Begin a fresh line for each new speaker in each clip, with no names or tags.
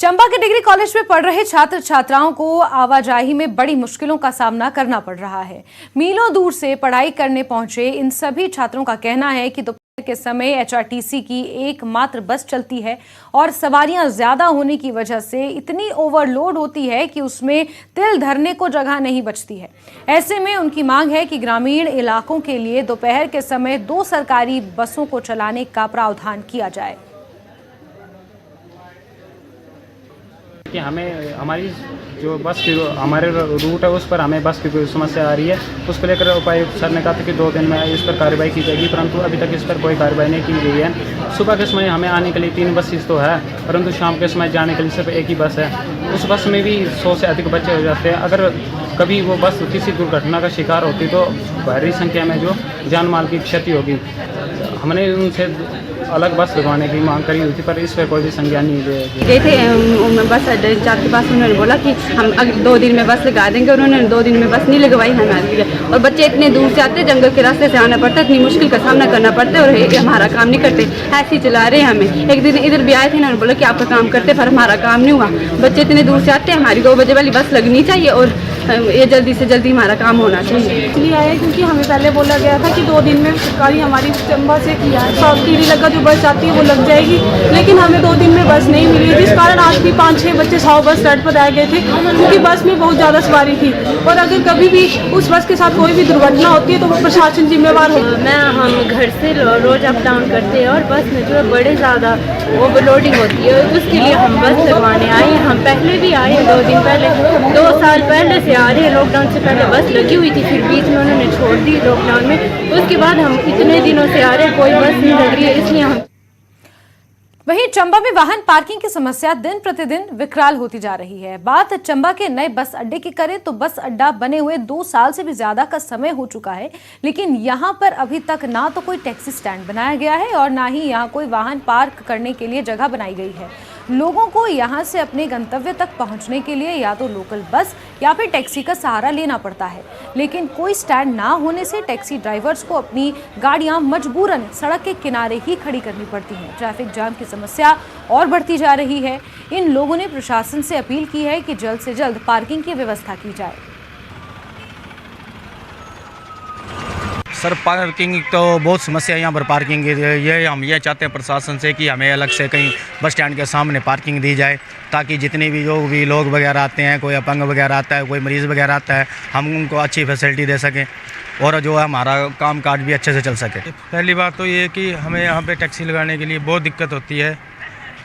चंबा के degree college में पढ़ रहे छात्र छात्राओं को आवाजाही में बड़ी मुश्किलों का सामना करना पड़ रहा है। मीलों दूर से पढ़ाई करने पहुंचे इन सभी छात्रों का कहना है कि दोपहर के समय एचआरटीसी की एकमात्र बस चलती है और सवारियां ज्यादा होने की वजह से इतनी ओवरलोड होती है कि उसमें तिल धरने को जगह नहीं बचती है। ऐसे में उनकी मांग है कि ग्रामीण इलाकों के लिए दोपहर के समय 2 सरकारी बसों को चलाने का प्रावधान किया जाए।
कि हमें हमारी जो बस की हमारे रूट है उस पर हमें बस की कोई समस्या आ रही है, उसको लेकर उपायुक्त सर ने कहा था कि 2 दिन में इस पर कार्रवाई की जाएगी, परंतु अभी तक इस पर कोई कार्रवाई नहीं की गई है। सुबह के समय हमें आने के लिए 3 बसेस तो है, परंतु शाम के समय जाने के लिए सिर्फ एक ही बस है। उस बस में भी 100 से अधिक बच्चे हो जाते हैं। अगर कभी वो बस किसी दुर्घटना का शिकार होती तो भारी संख्या में जो जान माल की क्षति होगी। हमने उनसे अलग बस लगवाने की मांग करी हुई थी, पर इस पर कोई भी संज्ञान नहीं
गए थे बस अड्डे के पास। उन्होंने बोला कि हम अगर 2 दिन में बस लगा देंगे, उन्होंने 2 दिन में बस नहीं लगवाई हमारे लिए। और बच्चे इतने दूर से आते, जंगल के रास्ते से आना पड़ता है, इतनी मुश्किल का सामना करना पड़ता है और हमारा काम नहीं करते, ऐसे ही चला रहे हैं हमें। एक दिन इधर भी आए थे, उन्होंने बोला कि आपका काम करते, पर हमारा काम नहीं हुआ। बच्चे इतने दूर से आते हैं, हमारी 2 बजे वाली बस लगनी चाहिए और ये जल्दी से जल्दी हमारा काम होना चाहिए।
इसलिए आए क्योंकि हमें पहले बोला गया था कि 2 दिन में सरकारी हमारी चंबा से किया है, टीरी लगा जो बस आती है वो लग जाएगी, लेकिन हमें 2 दिन में बस नहीं मिली, जिस कारण आज भी 5-6 बच्चे 100 बस स्टैंड पर आए गए थे, क्योंकि बस में बहुत ज़्यादा सवारी थी। और अगर कभी भी उस बस के साथ कोई भी दुर्घटना होती है तो वो प्रशासन जिम्मेवार होता है।
हम घर से रोज अप डाउन करते हैं और बस में जो है बड़े ज़्यादा ओवरलोडिंग होती है, उसके लिए हम बस लगवाने आए हैं। हम पहले भी आए हैं, 2 दिन पहले, 2 साल पहले से आ रहे हैं। लॉकडाउन से पहले बस लगी हुई थी, फिर बीच में उन्होंने छोड़ दी लॉकडाउन में। उसके बाद हम इतने दिनों से आ रहे हैं, कोई बस नहीं लग रही है, इसलिए हम।
वहीं चंबा में वाहन पार्किंग की समस्या दिन प्रतिदिन विकराल होती जा रही है। बात चंबा के नए बस अड्डे की करें तो बस अड्डा बने हुए 2 साल से भी ज्यादा का समय हो चुका है, लेकिन यहां पर अभी तक ना तो कोई टैक्सी स्टैंड बनाया गया है और ना ही यहां कोई वाहन पार्क करने के लिए जगह बनाई गई है। लोगों को यहां से अपने गंतव्य तक पहुंचने के लिए या तो लोकल बस या फिर टैक्सी का सहारा लेना पड़ता है, लेकिन कोई स्टैंड ना होने से टैक्सी ड्राइवर्स को अपनी गाड़ियां मजबूरन सड़क के किनारे ही खड़ी करनी पड़ती हैं। ट्रैफिक जाम की समस्या और बढ़ती जा रही है। इन लोगों ने प्रशासन से अपील की है कि जल्द से जल्द पार्किंग की व्यवस्था की जाए।
सर पार्किंग तो बहुत समस्या है यहाँ पर पार्किंग की। ये हम ये चाहते हैं प्रशासन से कि हमें अलग से कहीं बस स्टैंड के सामने पार्किंग दी जाए, ताकि जितने भी जो भी लोग वगैरह आते हैं, कोई अपंग वगैरह आता है, कोई मरीज़ वगैरह आता है, हम उनको अच्छी फैसिलिटी दे सकें और जो है हमारा काम काज भी अच्छे से चल सके।
पहली बात तो ये कि हमें यहाँ पे टैक्सी लगाने के लिए बहुत दिक्कत होती है,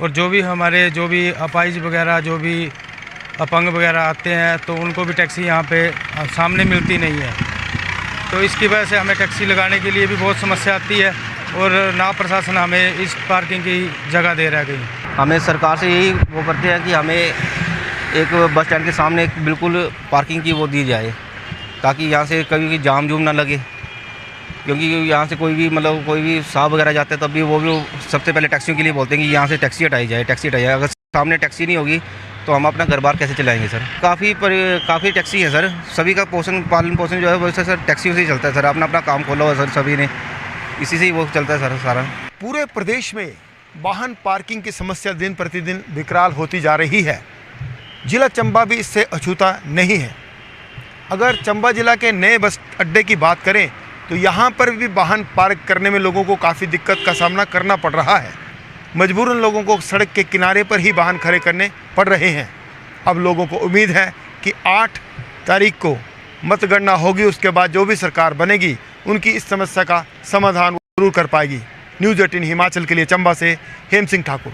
और जो भी अपाहिज वगैरह, जो भी अपंग वगैरह आते हैं तो उनको भी टैक्सी यहाँ पे सामने मिलती नहीं है। तो इसकी वजह से हमें टैक्सी लगाने के लिए भी बहुत समस्या आती है, और ना प्रशासन हमें इस पार्किंग की जगह दे रहा है कहीं।
हमें सरकार से यही वो करते हैं कि हमें एक बस स्टैंड के सामने एक बिल्कुल पार्किंग की वो दी जाए, ताकि यहाँ से कभी जाम जूम ना लगे, क्योंकि यहाँ से कोई भी साहब वगैरह जाते हैं तब भी वो सबसे पहले टैक्सियों के लिए बोलते हैं कि यहाँ से टैक्सी हटाई जाए, टैक्सी हटाई जाए। अगर सामने टैक्सी नहीं होगी तो हम अपना घर बार कैसे चलाएंगे सर। काफ़ी टैक्सी है सर, सभी का पालन पोषण जो है वो सर टैक्सियों से ही चलता है सर। अपना काम खोला हुआ सर, सभी ने इसी से ही वो चलता है सर सारा।
पूरे प्रदेश में वाहन पार्किंग की समस्या दिन प्रतिदिन विकराल होती जा रही है। जिला चंबा भी इससे अछूता नहीं है। अगर चंबा जिला के नए बस अड्डे की बात करें तो यहाँ पर भी वाहन पार्क करने में लोगों को काफ़ी दिक्कत का सामना करना पड़ रहा है। मजबूरन लोगों को सड़क के किनारे पर ही वाहन खड़े करने पड़ रहे हैं। अब लोगों को उम्मीद है कि 8 तारीख को मतगणना होगी, उसके बाद जो भी सरकार बनेगी उनकी इस समस्या का समाधान जरूर कर पाएगी। न्यूज़ 18 हिमाचल के लिए चंबा से हेम सिंह ठाकुर।